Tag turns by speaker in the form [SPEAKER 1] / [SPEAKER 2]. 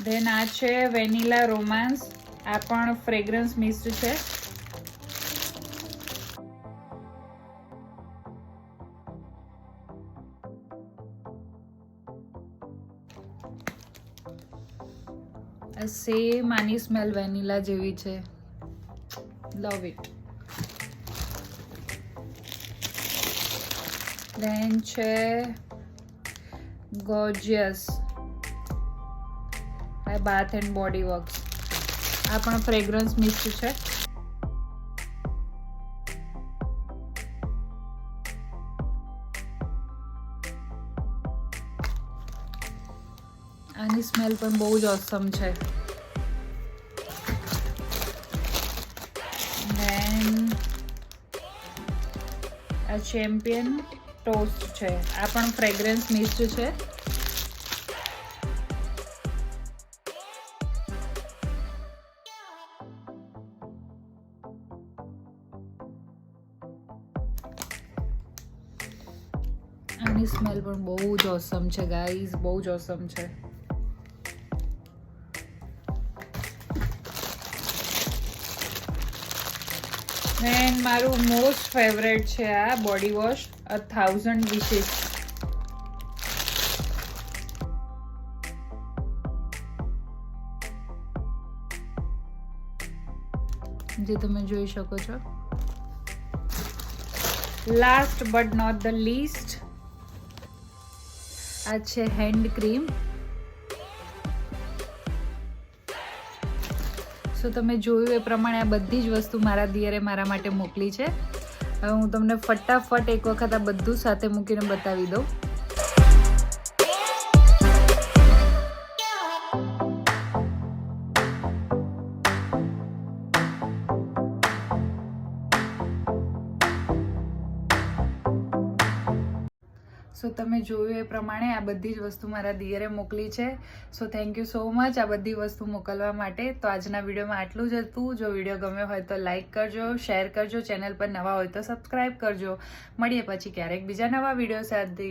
[SPEAKER 1] Than આ છે vanilla romance, આ પણ ફ્રેગ્રન્સ મિસ્ટ છે. સેમ આની સ્મેલ વેનીલા જેવી છે. Love it. ધેન છે gorgeous by bath and body works, આ પણ ફ્રેગ્રન્સ મિસ્ટ છે. આની સ્મેલ પણ બહુ જ ઓસમ છે. ધેન આ ચેમ્પિયન ટોસ્ટ છે, આ પણ ફ્રેગ્રન્સ મિસ્ટ છે. આની સ્મેલ પણ બહુ જ ઓસમ છે ગાઈઝ, બહુ જ ઓસમ છે. એન્ડ મારું મોસ્ટ ફેવરેટ છે આ બોડી વોશ, 1000 wishes. જે તમે જોઈ શકો છો. Last but not the least, આ છે હેન્ડ ક્રીમ. સો તમે જોયું એ પ્રમાણે આ બધી જ વસ્તુ મારા દિયરે મારા માટે મોકલી છે. હવે હું તમને ફટાફટ એક વખત આ બધું સાથે મૂકીને બતાવી દઉં. સો તમે જોયું એ પ્રમાણે આ બધી જ વસ્તુ મારા દિયરે મોકલી છે. So thank you so much આ બધી વસ્તુ મોકલવા માટે. તો આજના વિડીયોમાં આટલું જ હતું. જો વિડીયો ગમ્યો હોય તો લાઇક કરજો, શેર કરજો, ચેનલ પર નવા હોય તો સબસ્ક્રાઈબ કરજો. મળીએ પછી ક્યારેક બીજા નવા વિડીયો સાથે.